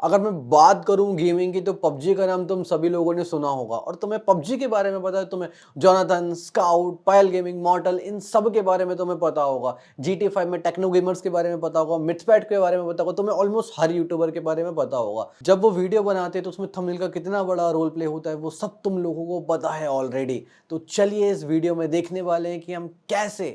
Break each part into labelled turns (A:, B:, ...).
A: अगर मैं बात करूँ गेमिंग की तो पबजी का नाम तुम सभी लोगों ने सुना होगा और तुम्हें पबजी के बारे में पता है, तुम्हें जोनाथन, स्काउट, पायल गेमिंग, मॉर्टल इन सब के बारे में तुम्हें पता होगा। जीटी 5 में टेक्नो गेमर्स के बारे में पता होगा, मिथपैट के बारे में पता होगा, तुम्हें ऑलमोस्ट हर यूट्यूबर के बारे में पता होगा। जब वो वीडियो बनाते हैं तो उसमें थंबनेल का कितना बड़ा रोल प्ले होता है वो सब तुम लोगों को पता है ऑलरेडी। तो चलिए इस वीडियो में देखने वाले हैं कि हम कैसे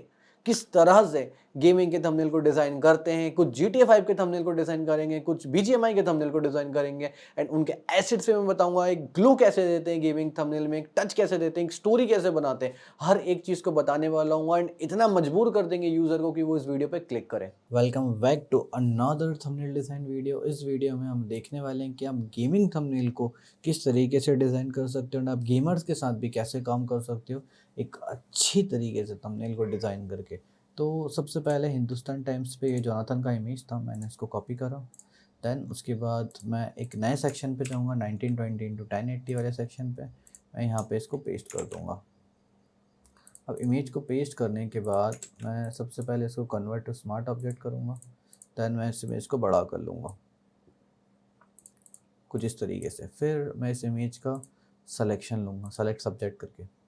A: किस तरह से गेमिंग के थंबनेल को डिज़ाइन करते हैं, कुछ GTA 5 के थंबनेल को डिज़ाइन करेंगे, कुछ BGMI के थंबनेल को डिज़ाइन करेंगे एंड उनके एसिड से मैं बताऊँगा एक ग्लो कैसे देते हैं गेमिंग थंबनेल में, एक टच कैसे देते हैं, एक स्टोरी कैसे बनाते हैं, हर एक चीज़ को बताने वाला हूँ एंड इतना मजबूर कर देंगे यूज़र को कि वो इस वीडियो पे क्लिक करें। Welcome back to another thumbnail design video. इस वीडियो में हम देखने वाले हैं कि आप गेमिंग थंबनेल को किस तरीके से डिज़ाइन कर सकते हो और आप गेमर्स के साथ भी कैसे काम कर सकते हो एक अच्छी तरीके से थंबनेल को डिज़ाइन करके। तो सबसे पहले हिंदुस्तान टाइम्स पे ये जोनाथन का इमेज था, मैंने इसको कॉपी करा। देन उसके बाद मैं एक नए सेक्शन पे जाऊँगा 1920 इंटू 1080 वाले सेक्शन पे। मैं यहाँ पे इसको पेस्ट कर दूँगा। अब इमेज को पेस्ट करने के बाद मैं सबसे पहले इसको कन्वर्ट टू स्मार्ट ऑब्जेक्ट करूँगा। देन मैं इस इमेज को बड़ा कर लूँगा कुछ इस तरीके से। फिर मैं इस इमेज का सिलेक्शन लूँगा, सेलेक्ट सब्जेक्ट करके।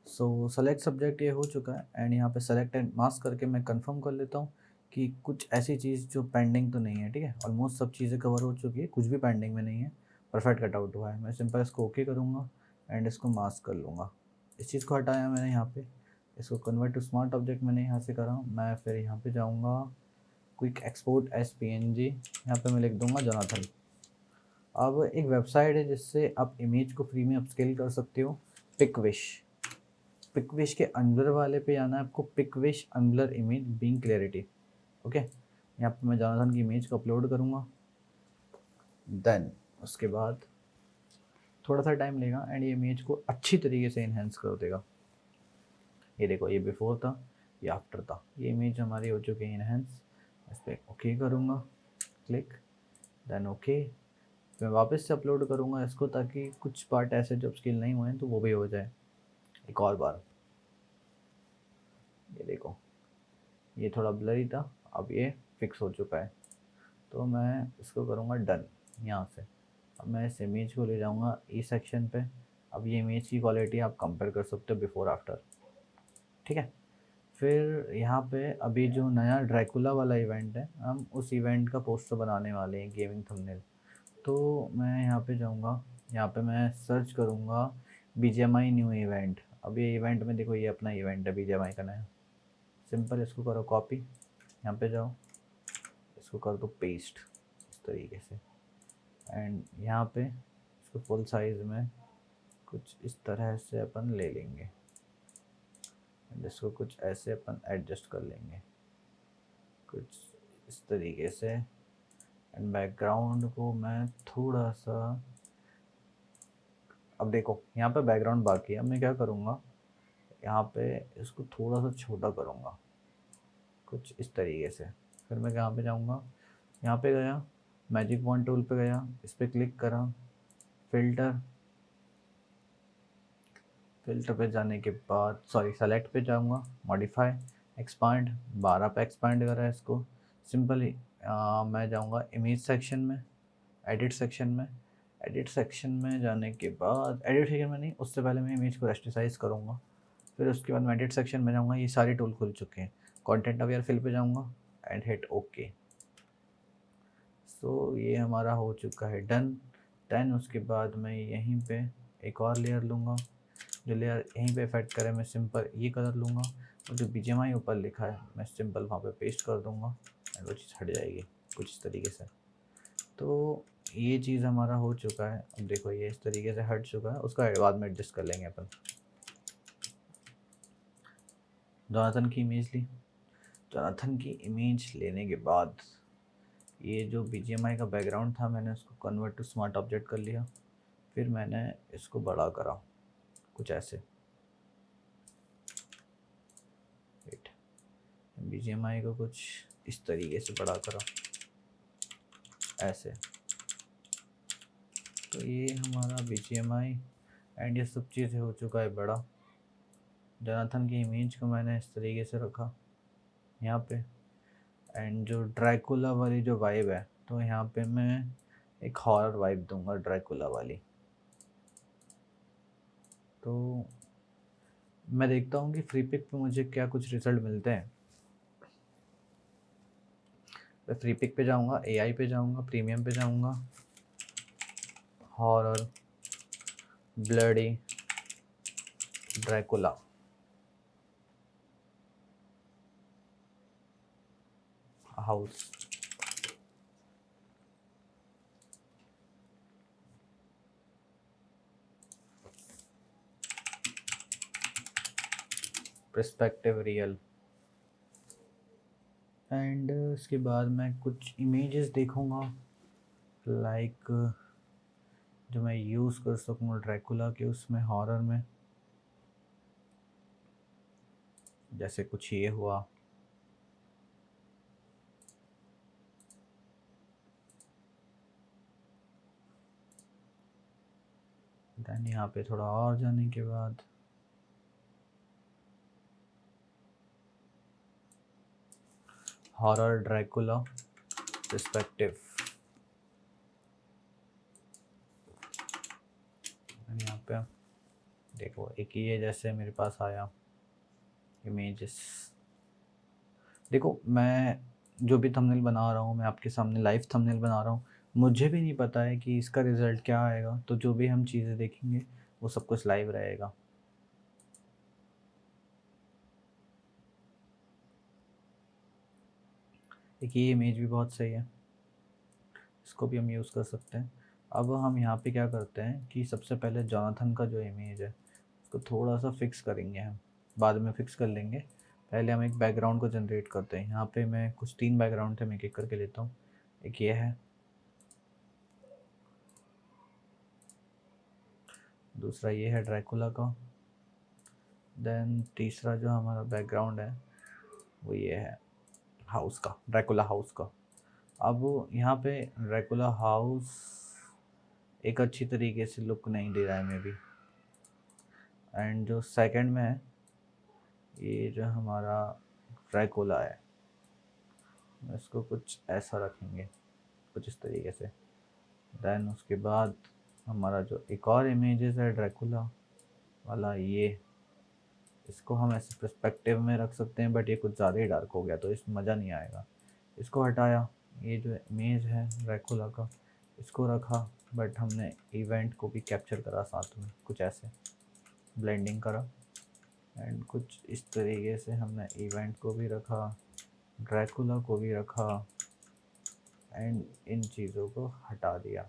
A: सो सेलेक्ट सब्जेक्ट ये हो चुका है एंड यहाँ पे सेलेक्ट एंड मास्क करके मैं कंफर्म कर लेता हूँ कि कुछ ऐसी चीज़ जो पेंडिंग तो नहीं है। ठीक है, ऑलमोस्ट सब चीज़ें कवर हो चुकी है, कुछ भी पेंडिंग में नहीं है, परफेक्ट कट आउट हुआ है। मैं सिंपल इसको ओके करूँगा एंड इसको मास्क कर लूँगा। इस चीज़ को हटाया मैंने यहाँ पे, इसको कन्वर्ट टू स्मार्ट ऑब्जेक्ट मैंने यहाँ से करा। मैं फिर यहाँ पे जाऊँगा क्विक एक्सपोर्ट एस PNG, यहाँ पे मैं लिख दूँगा जोनाथन। अब एक वेबसाइट है जिससे आप इमेज को फ्री में अपस्केल कर सकते हो, पिकविश। पिकविश के अंदर वाले पे जाना है आपको, पिकविश angular image being clarity. Okay, यहाँ पे मैं जोनाथन की इमेज को अपलोड करूँगा। देन उसके बाद थोड़ा सा टाइम लेगा एंड ये इमेज को अच्छी तरीके से इन्हेंस कर देगा। ये देखो, ये बिफोर था, ये आफ्टर था, ये इमेज हमारी हो चुकी है इन्हेंस। इस पर ओके करूँगा, क्लिक, देन ओके। मैं वापस से अपलोड करूँगा इसको ताकि कुछ पार्ट ऐसे जो स्किल नहीं हुए हैं तो वो भी हो जाए एक और बार। ये देखो, ये थोड़ा ब्लरी था, अब ये फिक्स हो चुका है। तो मैं इसको करूँगा डन यहाँ से। अब मैं इस इमेज को ले जाऊँगा ई सेक्शन पे। अब ये इमेज की क्वालिटी आप कंपेयर कर सकते हो बिफोर आफ्टर। ठीक है, फिर यहाँ पे अभी जो नया ड्रैकुला वाला इवेंट है, हम उस इवेंट का पोस्टर बनाने वाले हैं गेमिंग थंबनेल। तो मैं यहाँ पे जाऊँगा, यहाँ पे मैं सर्च करूँगा BGMI न्यू इवेंट। अब ये इवेंट में देखो, ये अपना इवेंट है BGMI का नया। सिंपल इसको करो कॉपी, यहाँ पे जाओ, इसको कर दो पेस्ट इस तरीके से एंड यहाँ पे इसको फुल साइज़ में कुछ इस तरह से अपन ले लेंगे एंड इसको कुछ ऐसे अपन एडजस्ट कर लेंगे कुछ इस तरीके से। एंड बैकग्राउंड को मैं थोड़ा सा, अब देखो यहाँ पे बैकग्राउंड बाकी है, अब मैं क्या करूँगा, यहाँ पे इसको थोड़ा सा छोटा करूँगा कुछ इस तरीके से। फिर मैं कहाँ पे जाऊँगा, यहाँ पे गया, मैजिक वॉन्ड टूल पे गया, इस पर क्लिक करा, फिल्टर, फिल्टर पे जाने के बाद सेलेक्ट पे जाऊँगा, मॉडिफाई, एक्सपांड, 12 पे एक्सपांड करा इसको। सिंपली मैं जाऊँगा इमेज सेक्शन में, एडिट सेक्शन में। एडिट सेक्शन में जाने के बाद, एडिट सेक्शन में नहीं, उससे पहले मैं इमेज को रेस्टिसाइज करूँगा। फिर उसके बाद मैं एडिट सेक्शन में जाऊँगा, ये सारे टूल खुल चुके हैं। कंटेंट अवेयर फिल पे जाऊँगा एंड हिट ओके। सो ये हमारा हो चुका है डन। देन उसके बाद मैं यहीं पे एक और लेयर लूँगा, जो लेयर यहीं पे इफेक्ट करे, मैं सिंपल ये कलर लूँगा और जो BGMI ऊपर लिखा है मैं सिंपल वहाँ पे पेस्ट कर दूँगा एंड वो चीज़ हट जाएगी कुछ इस तरीके से। तो ये चीज़ हमारा हो चुका है। अब देखो ये इस तरीके से हट चुका है, उसका बाद में एडजस्ट कर लेंगे अपन। जोनाथन की इमेज ली, जोनाथन की इमेज लेने के बाद ये जो BGMI का बैकग्राउंड था मैंने उसको कन्वर्ट टू स्मार्ट ऑब्जेक्ट कर लिया। फिर मैंने इसको बड़ा करा कुछ ऐसे, वेट, BGMI को कुछ इस तरीके से बड़ा करा ऐसे। तो ये हमारा BGMI
B: एंड ये सब चीज़ें हो चुका है बड़ा। जोनाथन की इमेज को मैंने इस तरीके से रखा यहाँ पे। एंड जो ड्रैकुला वाली जो वाइब है, तो यहाँ पे मैं एक हॉरर वाइब दूंगा ड्रैकुला वाली। तो मैं देखता हूँ कि फ्री पिक पे मुझे क्या कुछ रिजल्ट मिलते हैं। मैं फ्री पिक पे जाऊँगा, एआई पे जाऊँगा, प्रीमियम पे जाऊँगा, horror bloody Dracula, house. Perspective real. And इसके बाद मैं कुछ इमेजेस देखूँगा, लाइक जो मैं यूज़ कर सकूँ ड्रैकुला के उसमें, हॉरर में। जैसे कुछ ये हुआ, देन यहाँ पे थोड़ा और जाने के बाद हॉरर ड्रैकुला पर्सपेक्टिव। यहाँ पे देखो एक ये जैसे मेरे पास आया इमेजेस। देखो मैं जो भी थंबनेल बना रहा हूँ, मैं आपके सामने लाइव थंबनेल बना रहा हूँ। मुझे भी नहीं पता है कि इसका रिज़ल्ट क्या आएगा, तो जो भी हम चीज़ें देखेंगे वो सब कुछ लाइव रहेगा। एक ये इमेज भी बहुत सही है, इसको भी हम यूज़ कर सकते हैं। अब हम यहाँ पे क्या करते हैं कि सबसे पहले जोनाथन का जो इमेज है उसको थोड़ा सा फिक्स करेंगे, हम बाद में फिक्स कर लेंगे। पहले हम एक बैकग्राउंड को जनरेट करते हैं। यहाँ पे मैं कुछ 3 बैकग्राउंड थे, मैं एक करके लेता हूँ। एक ये है, दूसरा ये है ड्रैकुला का, देन तीसरा जो हमारा बैकग्राउंड है वो ये है हाउस का, ड्रैकुला हाउस का। अब यहाँ पे ड्रैकुला हाउस एक अच्छी तरीके से लुक नहीं दे रहा है मे बी। एंड जो सेकंड में है, ये जो हमारा ड्रैकुला है, इसको कुछ ऐसा रखेंगे, कुछ इस तरीके से। देन उसके बाद हमारा जो एक और इमेजेस है ड्रैकुला वाला, ये इसको हम ऐसे पर्सपेक्टिव में रख सकते हैं, बट ये कुछ ज़्यादा ही डार्क हो गया तो इसमें मज़ा नहीं आएगा। इसको हटाया, ये जो इमेज है ड्रैकुला का इसको रखा, बट हमने इवेंट को भी कैप्चर करा साथ में, कुछ ऐसे ब्लेंडिंग करा। एंड कुछ इस तरीके से हमने इवेंट को भी रखा, ड्रैकुला को भी रखा, एंड इन चीज़ों को हटा दिया।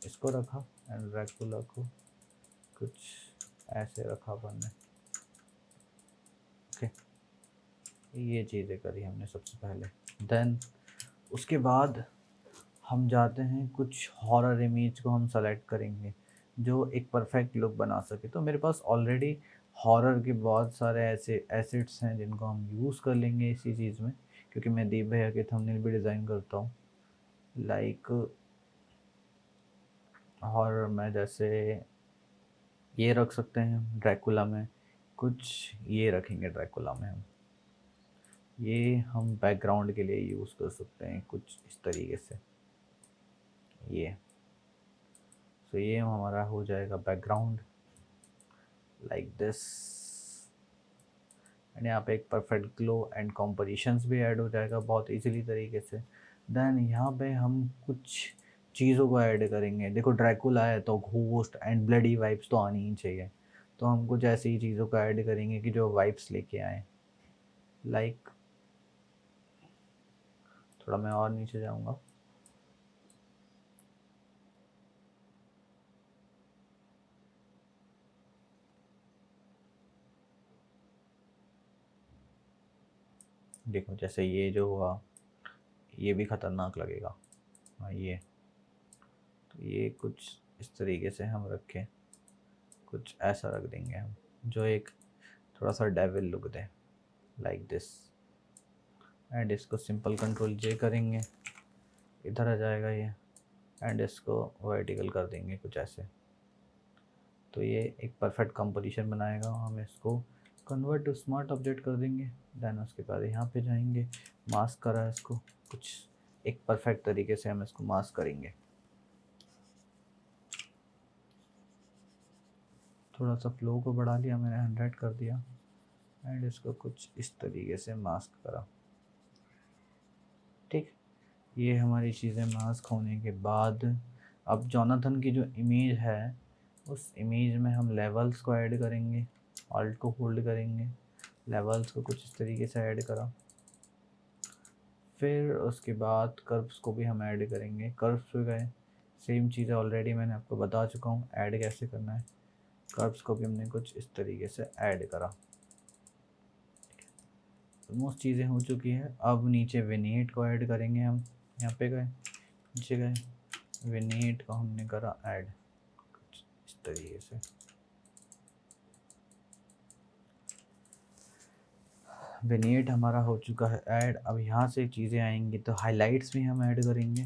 B: इसको रखा एंड ड्रैकुला को कुछ ऐसे रखा अपन ने। ओके, ये चीज़ें करी हमने सबसे पहले। देन उसके बाद हम जाते हैं, कुछ हॉरर इमेज को हम सेलेक्ट करेंगे जो एक परफेक्ट लुक बना सके। तो मेरे पास ऑलरेडी हॉरर के बहुत सारे ऐसे एसेट्स हैं जिनको हम यूज़ कर लेंगे इसी चीज़ में, क्योंकि मैं दीप भैया के थंबनेल भी डिज़ाइन करता हूँ। लाइक हॉरर में जैसे ये रख सकते हैं ड्रैकुला में, कुछ ये रखेंगे ड्रैकुला में हम, ये हम बैकग्राउंड के लिए यूज़ कर सकते हैं कुछ इस तरीके से। ये तो ये हमारा हो जाएगा बैकग्राउंड लाइक दिस। एंड यहाँ पे एक परफेक्ट ग्लो एंड कॉम्पोजिशंस भी ऐड हो जाएगा बहुत इजीली तरीके से। देन यहाँ पे हम कुछ चीज़ों को ऐड करेंगे। देखो ड्रैकुला है तो घोस्ट एंड ब्लडी वाइब्स तो आनी ही चाहिए, तो हम कुछ ऐसी ही चीज़ों को ऐड करेंगे कि जो वाइब्स लेके आए। लाइक थोड़ा मैं और नीचे जाऊँगा, देखो जैसे ये जो हुआ ये भी ख़तरनाक लगेगा। हाँ ये, तो ये कुछ इस तरीके से हम रखें, कुछ ऐसा रख देंगे हम जो एक थोड़ा सा devil look they, like this. And इसको सिंपल कंट्रोल जे करेंगे, इधर आ जाएगा ये। एंड इसको वर्टिकल कर देंगे कुछ ऐसे। तो ये एक परफेक्ट कंपोजिशन बनाएगा। हम इसको कन्वर्ट टू स्मार्ट ऑब्जेक्ट कर देंगे। देन उसके बाद यहाँ पे जाएंगे, मास्क करा है इसको, कुछ एक परफेक्ट तरीके से हम इसको मास्क करेंगे। थोड़ा सा फ्लो को बढ़ा लिया मैंने, 100 कर दिया एंड इसको कुछ इस तरीके से मास्क करा। ठीक, ये हमारी चीज़ें मास्क होने के बाद अब जोनाथन की जो इमेज है उस इमेज में हम लेवल्स को ऐड करेंगे। ऑल्ट को होल्ड करेंगे, लेवल्स को कुछ इस तरीके से ऐड करा। फिर उसके बाद कर्व्स को भी हम ऐड करेंगे। कर्व्स पे गए, सेम चीज़ें ऑलरेडी मैंने आपको बता चुका हूँ ऐड कैसे करना है। कर्व्स को भी हमने कुछ इस तरीके से ऐड करा। मोस्ट चीज़ें हो चुकी है। अब नीचे विनेट को ऐड करेंगे हम। यहाँ पे गए, नीचे गए, विनेट को हमने करा ऐड कुछ इस तरीके से। विनेट हमारा हो चुका है ऐड। अब यहाँ से चीज़ें आएंगी तो हाइलाइट्स भी हम ऐड करेंगे।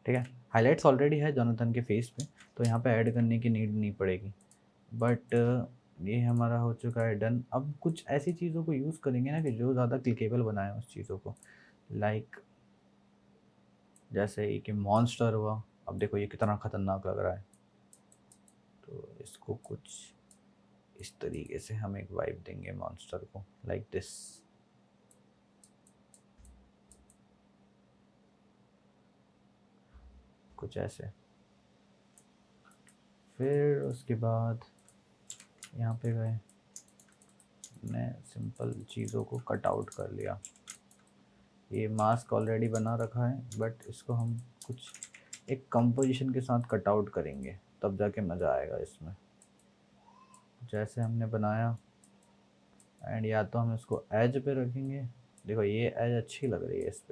B: ठीक है, हाइलाइट्स ऑलरेडी है जोनाथन के फेस पे, तो यहाँ पे ऐड करने की नीड नहीं पड़ेगी। बट ये हमारा हो चुका है डन। अब कुछ ऐसी चीज़ों को यूज़ करेंगे ना कि जो ज़्यादा क्लिकेबल बनाए उस चीज़ों को। लाइक जैसे कि मॉन्स्टर हुआ, अब देखो ये कितना ख़तरनाक लग रहा है, तो इसको कुछ इस तरीके से हम एक वाइब देंगे मॉन्स्टर को, लाइक दिस। कुछ ऐसे। फिर उसके बाद यहाँ पे गए, मैं सिंपल चीज़ों को कट आउट कर लिया। ये मास्क ऑलरेडी बना रखा है बट इसको हम कुछ एक कंपोजिशन के साथ कट आउट करेंगे, तब जाके मज़ा आएगा इसमें। जैसे हमने बनाया एंड या तो हम इसको एज पे रखेंगे। देखो ये एज अच्छी लग रही है इस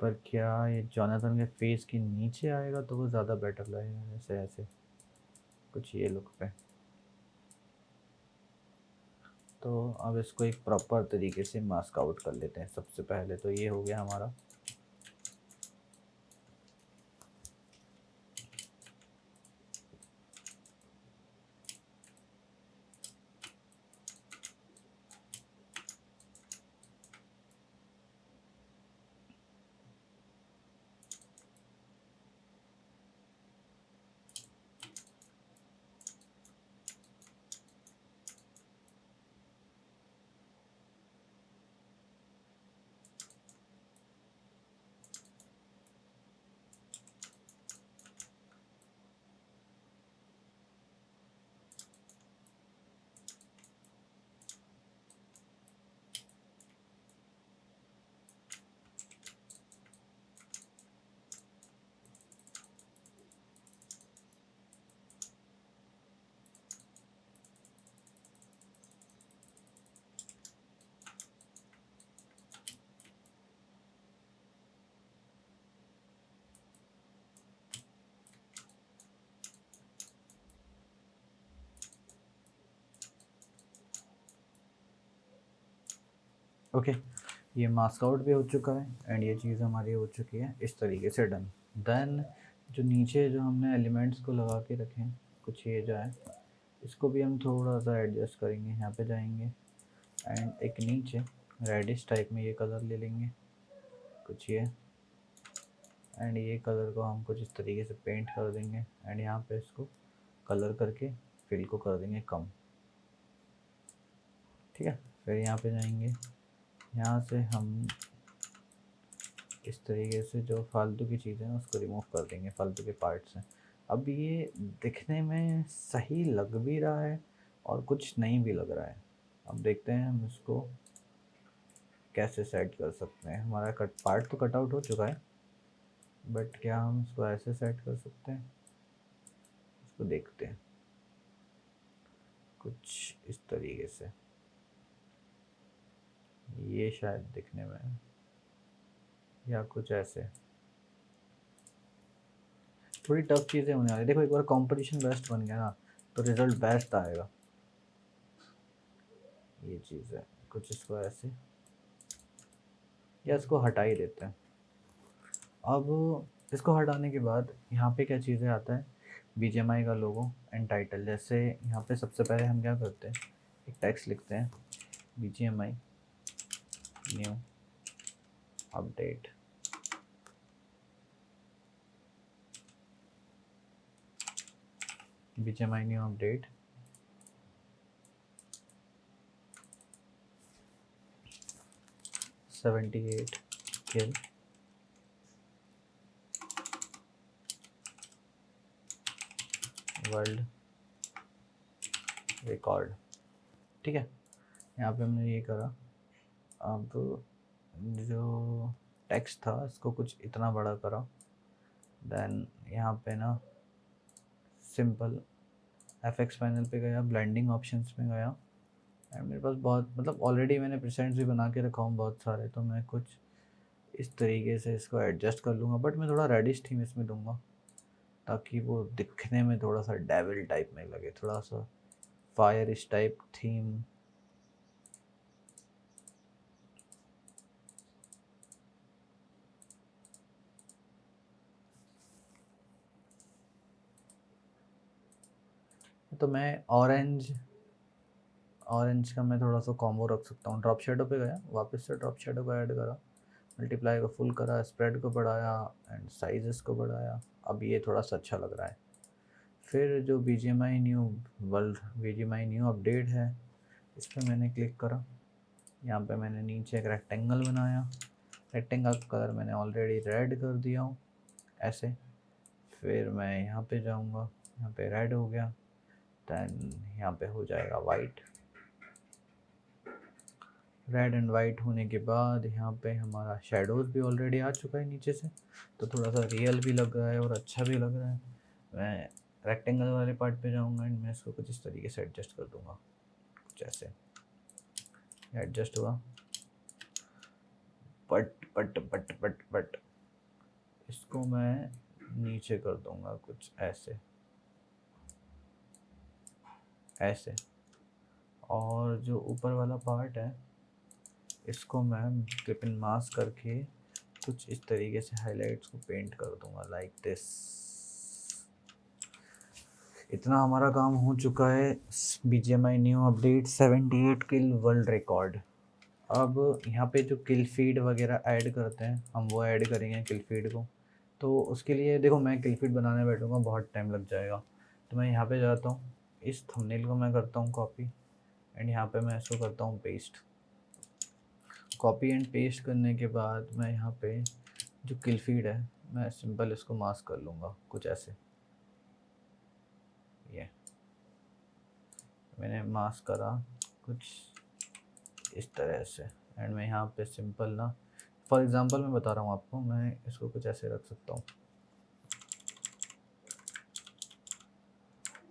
B: पर क्या ये जोनाथन के फेस के नीचे आएगा तो वो ज़्यादा बेटर लगेगा, जैसे ऐसे कुछ ये लुक पे। तो अब इसको एक प्रॉपर तरीके से मास्क आउट कर लेते हैं। सबसे पहले तो ये हो गया हमारा। ओके, ये मास्क आउट भी हो चुका है एंड ये चीज़ हमारी हो चुकी है इस तरीके से डन। देन जो नीचे जो हमने एलिमेंट्स को लगा के रखे हैं, कुछ ये जो है इसको भी हम थोड़ा सा एडजस्ट करेंगे। यहाँ पे जाएंगे एंड एक नीचे रेडिश टाइप में ये कलर ले लेंगे, कुछ ये। एंड ये कलर को हम कुछ इस तरीके से पेंट कर देंगे एंड यहाँ पे इसको कलर करके फिल को कर देंगे कम। ठीक है, फिर यहाँ पे जाएंगे, यहाँ से हम इस तरीके से जो फालतू की चीज़ें हैं उसको रिमूव कर देंगे, फालतू के पार्ट्स हैं। अब ये दिखने में सही लग भी रहा है और कुछ नहीं भी लग रहा है। अब देखते हैं हम इसको कैसे सेट कर सकते हैं। हमारा कट पार्ट तो कट आउट हो चुका है बट क्या हम इसको ऐसे सेट कर सकते हैं, इसको देखते हैं कुछ इस तरीके से। ये शायद दिखने में, या कुछ ऐसे। थोड़ी टफ चीज़ें होने वाली। देखो एक बार कंपटीशन बेस्ट बन गया ना तो रिजल्ट बेस्ट आएगा। ये चीज़ है कुछ, इसको ऐसे या इसको हटा ही देते हैं। अब इसको हटाने के बाद यहाँ पे क्या चीज़ें आता है, BGMI का लोगो एंड टाइटल। जैसे यहाँ पे सबसे पहले हम क्या करते हैं, एक टेक्स्ट लिखते हैं BGMI new update. BGMI new update 78 किल वर्ल्ड रिकॉर्ड। ठीक है, यहाँ पे हमने ये करा। अब जो टेक्स्ट था इसको कुछ इतना बड़ा करा। देन यहाँ पे ना सिंपल FX पैनल पे गया, ब्लेंडिंग ऑप्शंस में गया एंड मेरे पास बहुत मतलब ऑलरेडी मैंने प्रेसेंट्स भी बना के रखा हूँ बहुत सारे, तो मैं कुछ इस तरीके से इसको एडजस्ट कर लूँगा। बट मैं थोड़ा रेडिश थीम इसमें दूंगा ताकि वो दिखने में थोड़ा सा डेविल टाइप में लगे, थोड़ा सा फायरिश टाइप थीम। तो मैं ऑरेंज का मैं थोड़ा सा कॉम्बो रख सकता हूँ। ड्रॉप शेडो पे गया, वापस से ड्रॉप शेडो को ऐड करा, मल्टीप्लाई को फुल करा, स्प्रेड को बढ़ाया एंड साइजेस को बढ़ाया। अब ये थोड़ा सा अच्छा लग रहा है। फिर जो BGMI new world BGMI new update है, इस पर मैंने क्लिक करा। यहाँ पे मैंने नीचे एक रेक्टेंगल बनाया। रेक्टेंगल का कलर मैंने ऑलरेडी रेड कर दिया हूँ ऐसे। फिर मैं यहाँ पे जाऊँगा, यहाँ पे रेड हो गया, दैन यहाँ पे हो जाएगा वाइट। रेड एंड वाइट होने के बाद यहाँ पे हमारा शेडोज़ भी ऑलरेडी आ चुका है नीचे से, तो थोड़ा सा रियल भी लग रहा है और अच्छा भी लग रहा है। मैं रेक्टेंगल वाले पार्ट पे जाऊँगा एंड मैं इसको कुछ इस तरीके से एडजस्ट कर दूँगा, कुछ ऐसे एडजस्ट हुआ। बट इसको मैं नीचे कर दूँगा कुछ ऐसे ऐसे। और जो ऊपर वाला पार्ट है इसको मैं क्लिप इन मास्क करके कुछ इस तरीके से हाइलाइट्स को पेंट कर दूंगा लाइक दिस। इतना हमारा काम हो चुका है। BGMI न्यू अपडेट 78 किल वर्ल्ड रिकॉर्ड। अब यहाँ पे जो किल फीड वगैरह ऐड करते हैं हम वो ऐड करेंगे किल फीड को। तो उसके लिए देखो मैं किल फीड बनाने बैठूँगा बहुत टाइम लग जाएगा, तो मैं यहाँ पे जाता हूँ, इस थंबनेल को मैं करता हूँ कॉपी एंड यहाँ पे मैं इसको करता हूँ पेस्ट। कॉपी एंड पेस्ट करने के बाद मैं यहाँ पे जो किल फीड है मैं सिंपल इसको मास्क कर लूँगा कुछ ऐसे। ये मैंने मास्क करा कुछ इस तरह से एंड मैं यहाँ पे सिंपल ना, फॉर एग्जांपल मैं बता रहा हूँ आपको, मैं इसको कुछ ऐसे रख सकता हूँ,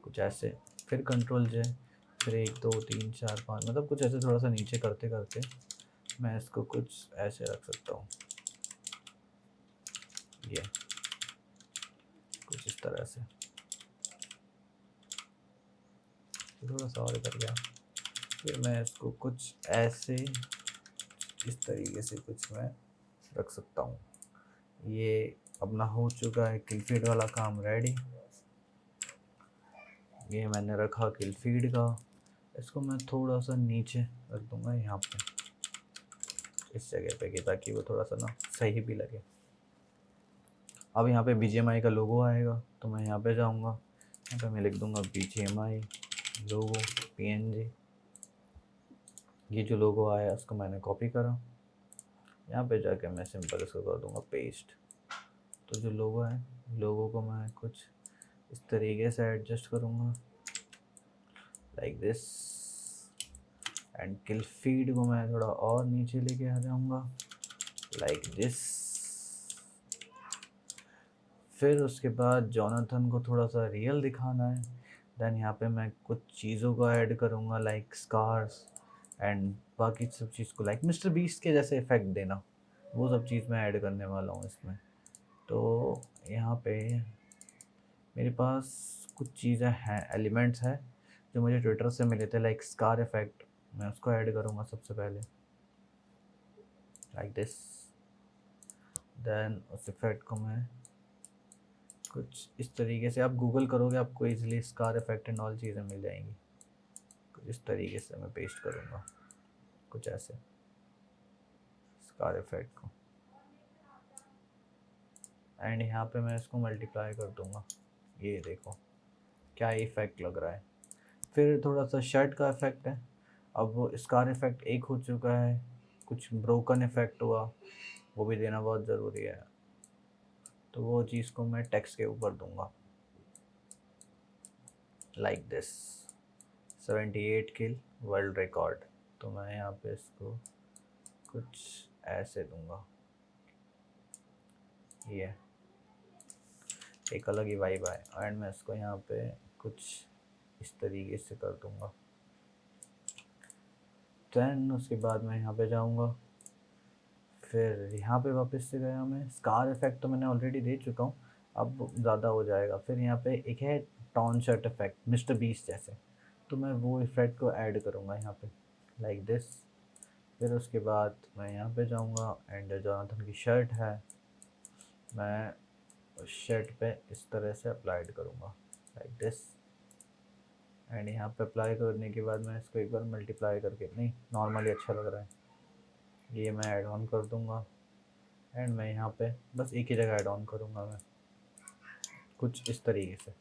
B: कुछ ऐसे। फिर कंट्रोल J, फिर 1 2 3 4 5 मतलब कुछ ऐसे थोड़ा सा नीचे करते करते मैं इसको कुछ ऐसे रख सकता हूँ, ये कुछ इस तरह से। थोड़ा सा और कर गया। फिर मैं इसको कुछ ऐसे इस तरीके से कुछ मैं रख सकता हूँ। ये अपना हो चुका है किल फीड वाला काम रेडी। ये मैंने रखा किल फीड का, इसको मैं थोड़ा सा नीचे रख दूँगा यहाँ पे इस जगह पे कि ताकि वो थोड़ा सा ना सही भी लगे। अब यहाँ पे BGMI का लोगो आएगा, तो मैं यहाँ पे जाऊँगा, यहाँ पे मैं लिख दूँगा BGMI लोगो PNG। ये जो लोगो आया उसको मैंने कॉपी करा, यहाँ पे जाके मैं सिंपल इसको कर दूँगा पेस्ट। तो जो लोगो है, लोगो को मैं कुछ इस तरीके से एडजस्ट करूँगा like this and kill feed को मैं थोड़ा और नीचे लेके आ जाऊँगा लाइक दिस। फिर उसके बाद जोनाथन को थोड़ा सा रियल दिखाना है, देन यहाँ पे मैं कुछ चीज़ों को ऐड करूँगा लाइक स्कार्स एंड बाकी सब चीज़ को लाइक मिस्टर बीस्ट के जैसे इफ़ेक्ट देना, वो सब चीज़ मैं ऐड करने वाला हूँ इसमें। तो यहाँ पे मेरे पास कुछ चीज़ें हैं, एलिमेंट्स हैं जो मुझे ट्विटर से मिले थे लाइक स्कार इफ़ेक्ट, मैं उसको ऐड करूँगा सबसे पहले लाइक दिस। देन उस इफ़ेक्ट को मैं कुछ इस तरीके से आप गूगल करोगे आपको easily scar effect and all चीज़ें मिल जाएंगी। कुछ इस तरीके से मैं पेस्ट करूँगा, कुछ ऐसे स्कार इफेक्ट को, एंड यहाँ पे मैं इसको मल्टीप्लाई कर दूँगा। ये देखो क्या इफेक्ट लग रहा है। फिर थोड़ा सा शर्ट का इफेक्ट है। अब वो स्कार इफेक्ट एक हो चुका है, कुछ ब्रोकन इफेक्ट हुआ, वो भी देना बहुत ज़रूरी है। तो वो चीज़ को मैं टेक्स्ट के ऊपर दूंगा, like this 78 kill world record. तो मैं यहाँ पे इसको कुछ ऐसे दूंगा, ये एक अलग ही वाइब आए। एंड मैं इसको यहाँ पे कुछ इस तरीके से कर दूंगा। देन उसके बाद मैं यहाँ पे जाऊँगा, फिर यहाँ पे वापस से गया मैं। स्कार इफेक्ट तो मैंने ऑलरेडी दे चुका हूँ, अब ज़्यादा हो जाएगा। फिर यहाँ पे एक है ton shirt effect mister beast जैसे, तो मैं वो इफेक्ट को ऐड करूँगा यहाँ पे, लाइक दिस। फिर उसके बाद मैं यहाँ पे जाऊँगा एंड जोनाथन की शर्ट है, मैं उस शर्ट पे इस तरह से अप्लाइड करूँगा, लाइक दिस। एंड यहाँ पे अप्लाई करने के बाद मैं इसको एक बार मल्टीप्लाई करके, नहीं नॉर्मली अच्छा लग रहा है, ये मैं ऐड ऑन कर दूँगा। एंड मैं यहाँ पे बस एक ही जगह ऐड ऑन करूँगा मैं, कुछ इस तरीके से।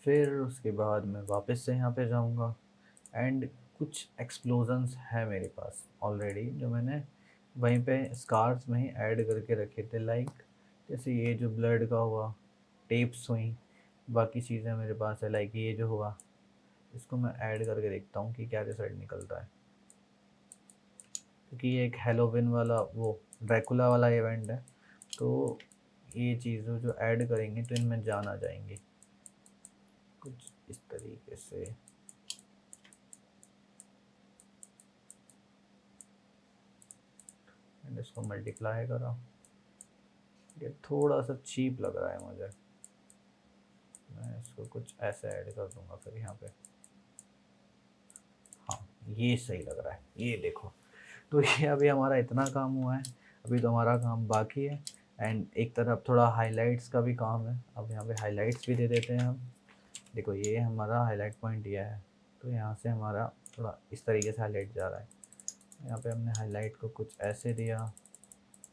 B: फिर उसके बाद मैं वापस से यहाँ पे जाऊँगा एंड कुछ एक्सप्लोजन्स है मेरे पास ऑलरेडी जो मैंने वहीं पे स्कार्स में ही ऐड करके रखे थे, लाइक जैसे ये जो ब्लड का हुआ, टेप्स हुई, बाकी चीज़ें मेरे पास है। लाइक ये जो हुआ, इसको मैं ऐड करके देखता हूँ कि क्या रिजल्ट निकलता है, क्योंकि ये एक हेलोविन वाला वो ड्रैकुला वाला इवेंट है, तो ये चीज़ें जो ऐड करेंगे तो इनमें जान आ जाएंगी, कुछ इस तरीके से। एंड इसको मल्टीप्लाई करा, ये थोड़ा सा चीप लग रहा है मुझे, मैं इसको कुछ ऐसे ऐड कर दूंगा फिर यहाँ पे। हाँ ये सही लग रहा है, ये देखो। तो ये अभी हमारा इतना काम हुआ है, अभी तो हमारा काम बाकी है। एंड एक तरफ थोड़ा हाइलाइट्स का भी काम है, अब यहाँ पे हाइलाइट्स भी दे देते हैं हम। देखो ये हमारा हाईलाइट पॉइंट दिया है, तो यहाँ से हमारा थोड़ा इस तरीके से हाईलाइट जा रहा है। यहाँ पे हमने हाईलाइट को कुछ ऐसे दिया,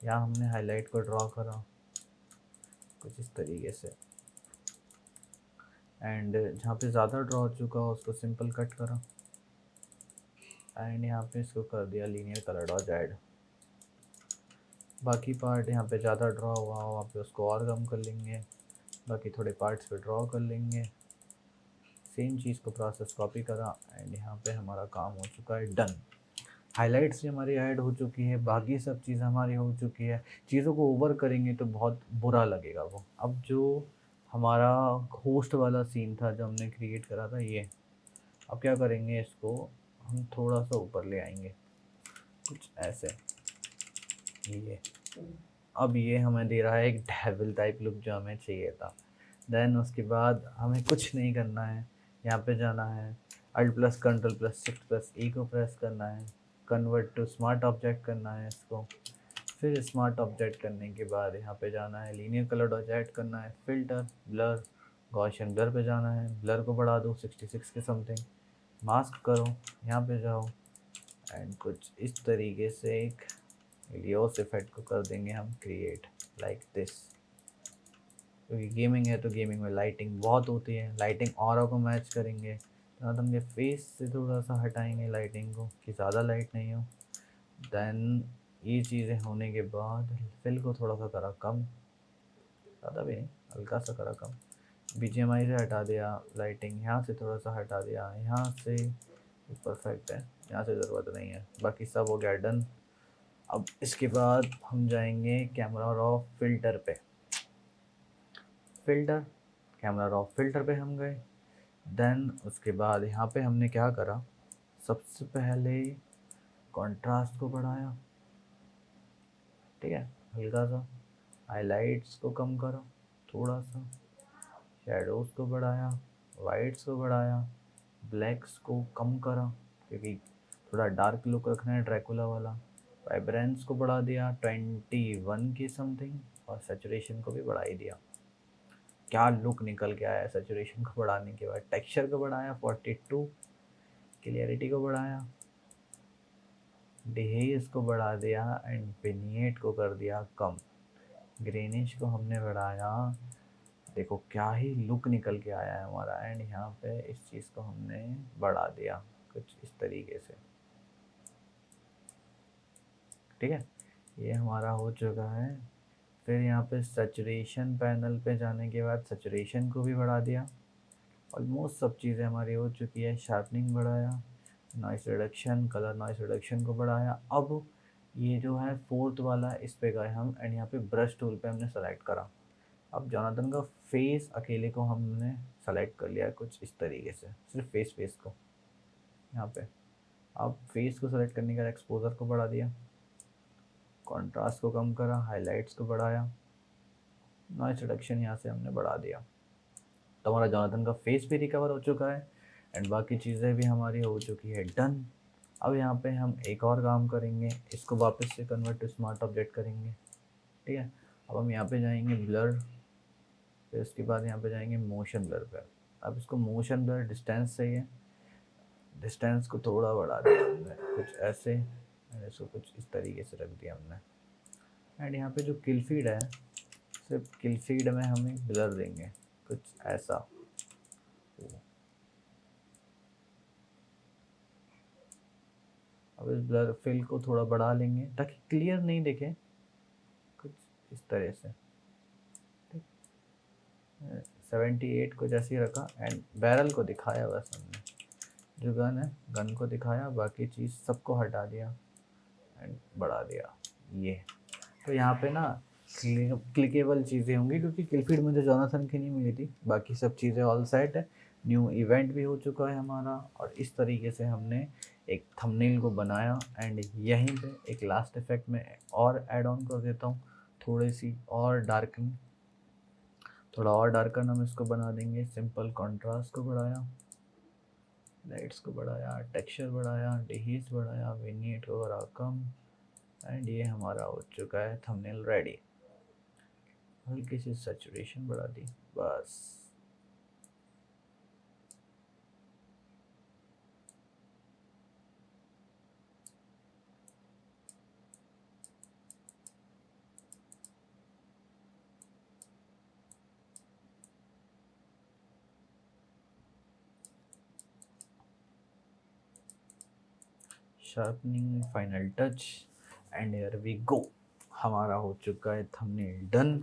B: यहाँ हमने हाईलाइट को ड्रॉ करा कुछ इस तरीके से। एंड जहाँ पे ज़्यादा ड्रॉ हो चुका हो उसको सिंपल कट करा, एंड यहाँ पे इसको कर दिया लीनियर कलर डॉज ऐड। बाकी पार्ट यहाँ पे ज़्यादा ड्रॉ हुआ वहाँ पे उसको और कम कर लेंगे, बाकी थोड़े पार्ट्स पे ड्रॉ कर लेंगे। सेम चीज़ को प्रोसेस कॉपी करा एंड यहाँ पे हमारा काम हो चुका है डन। हाइलाइट्स भी हमारी ऐड हो चुकी है, बाकी सब चीज़ हमारी हो चुकी है। चीज़ों को ओवर करेंगे तो बहुत बुरा लगेगा वो। अब जो हमारा होस्ट वाला सीन था जो हमने क्रिएट करा था, ये अब क्या करेंगे, इसको हम थोड़ा सा ऊपर ले आएंगे कुछ ऐसे, ये अब ये हमें दे रहा है एक डेविल टाइप लुक जो हमें चाहिए था। देन उसके बाद हमें कुछ नहीं करना है, यहाँ पे जाना है, Alt plus control plus shift plus E को प्रेस करना है, कन्वर्ट टू स्मार्ट ऑब्जेक्ट करना है इसको। फिर स्मार्ट ऑब्जेक्ट करने के बाद यहाँ पे जाना है, लीनियर कलर डॉज ऐड करना है, फिल्टर ब्लर गॉसियन ब्लर पे जाना है, ब्लर को बढ़ा दो 66 के समथिंग, मास्क करो, यहाँ पे जाओ एंड कुछ इस तरीके से एक इलियोस इफेक्ट को कर देंगे हम क्रिएट, लाइक दिस। क्योंकि गेमिंग है तो गेमिंग में लाइटिंग बहुत होती है, लाइटिंग ऑरा को मैच करेंगे। तो हम ये फेस से थोड़ा सा हटाएंगे लाइटिंग को कि ज़्यादा लाइट नहीं हो। देन ये चीज़ें होने के बाद फिल को थोड़ा सा करा कम, ज़्यादा भी नहीं, हल्का सा करा कम। BGMI से हटा दिया, लाइटिंग यहाँ से थोड़ा सा हटा दिया, यहाँ से परफेक्ट है, यहाँ से ज़रूरत नहीं है, बाकी सब हो गया डन। अब इसके बाद हम जाएंगे कैमरा रॉ फिल्टर पे, फिल्टर कैमरा रॉ फिल्टर पे हम गए। देन उसके बाद यहाँ पे हमने क्या करा, सबसे पहले कंट्रास्ट को बढ़ाया, ठीक है, हल्का सा। हाइलाइट्स को कम करो थोड़ा सा, शेडोज़ को बढ़ाया, वाइट्स को बढ़ाया, ब्लैक्स को कम करा क्योंकि थोड़ा डार्क लुक रखना है ड्रैकुला वाला। वाइब्रेंस को बढ़ा दिया 21 की समथिंग, और सैचुरेशन को भी बढ़ा ही दिया। क्या लुक निकल के आया सैचुरेशन को बढ़ाने के बाद। टेक्सचर को बढ़ाया 42, क्लियरिटी को बढ़ाया, डिहेज को बढ़ा दिया एंड विनिएट को कर दिया कम, ग्रेनिश को हमने बढ़ाया। देखो क्या ही लुक निकल के आया है हमारा। एंड यहाँ पे इस चीज़ को हमने बढ़ा दिया कुछ इस तरीके से, ठीक है। ये हमारा हो चुका है। फिर यहाँ पे सैचुरेशन पैनल पे जाने के बाद सैचुरेशन को भी बढ़ा दिया। ऑलमोस्ट सब चीज़ें हमारी हो चुकी है। शार्पनिंग बढ़ाया, noise reduction, colour noise reduction को बढ़ाया। अब ये जो है फोर्थ वाला, इस पे गए हम एंड यहाँ पे ब्रश टूल पे हमने सेलेक्ट करा। अब जोनाथन का फेस अकेले को हमने सेलेक्ट कर लिया कुछ इस तरीके से, सिर्फ फेस को यहाँ पे। अब फेस को सेलेक्ट करने के बाद एक्सपोजर को बढ़ा दिया, कॉन्ट्रास्ट को कम करा, हाइलाइट्स को बढ़ाया, नॉइस रिडक्शन यहाँ से हमने बढ़ा दिया। तो हमारा जोनाथन का फेस भी रिकवर हो चुका है एंड बाकी चीज़ें भी हमारी हो चुकी है डन। अब यहाँ पे हम एक और काम करेंगे, इसको वापस से कन्वर्ट टू स्मार्ट ऑब्जेक्ट करेंगे, ठीक है। अब हम यहाँ पे जाएंगे ब्लर, फिर उसके बाद यहाँ पे जाएंगे मोशन ब्लर पे। अब इसको मोशन ब्लर डिस्टेंस चाहिए, डिस्टेंस को थोड़ा बढ़ा दिया हमने कुछ ऐसे, एंड इसको कुछ इस तरीके से रख दिया हमने। एंड यहाँ पे जो किल फीड है, सिर्फ किल फीड में हम एक ब्लर देंगे कुछ ऐसा। अब इस ब्लर फिल को थोड़ा बढ़ा लेंगे ताकि क्लियर नहीं दिखे, कुछ इस तरह से, ठीक। 78 को जैसे ही रखा एंड बैरल को दिखाया बस हमने, जो गन है गन को दिखाया, बाकी चीज़ सबको हटा दिया एंड बढ़ा दिया ये। तो यहाँ पे ना क्लिकेबल चीज़ें होंगी क्योंकि किलफीड मुझे जोनाथन की नहीं मिली थी, बाकी सब चीज़ें ऑल सेट है। न्यू इवेंट भी हो चुका है हमारा और इस तरीके से हमने एक थंबनेल को बनाया। एंड यहीं पे एक लास्ट इफेक्ट में और ऐड ऑन कर देता हूँ, थोड़ी सी और डार्कन, थोड़ा और डार्कन हम इसको बना देंगे। सिंपल कॉन्ट्रास्ट को बढ़ाया, लाइट्स को बढ़ाया, टेक्सचर बढ़ाया, डिहीज बढ़ाया, विनिएट को करा कम एंड ये हमारा हो चुका है थंबनेल रेडी। हल्की सी सैचुरेशन बढ़ा दी बस। Sharpening, final touch and here we go. हमारा हो चुका है थंबनेल डन।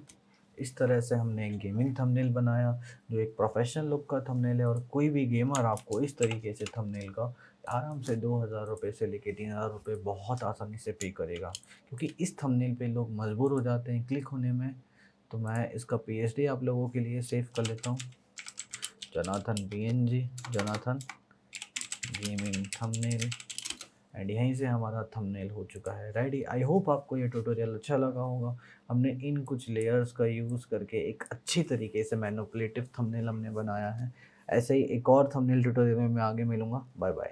B: इस तरह से हमने एक गेमिंग थंबनेल बनाया जो एक प्रोफेशनल लुक का थंबनेल है। और कोई भी गेमर आपको इस तरीके से थंबनेल का आराम से 2000 रुपये से लेके 3000 रुपये बहुत आसानी से पे करेगा, क्योंकि इस थंबनेल पे लोग मजबूर हो जाते हैं क्लिक होने में। तो मैं इसका PSD आप लोगों के लिए सेव कर लेता हूँ, Jonathan PNG, Jonathan gaming thumbnail. And यहीं से हमारा थंबनेल हो चुका है रेडी। आई होप आपको ये ट्यूटोरियल अच्छा लगा होगा। हमने इन कुछ लेयर्स का यूज़ करके एक अच्छी तरीके से मैनिपुलेटिव थंबनेल हमने बनाया है। ऐसे ही एक और थंबनेल ट्यूटोरियल में मैं आगे मिलूँगा। Bye bye.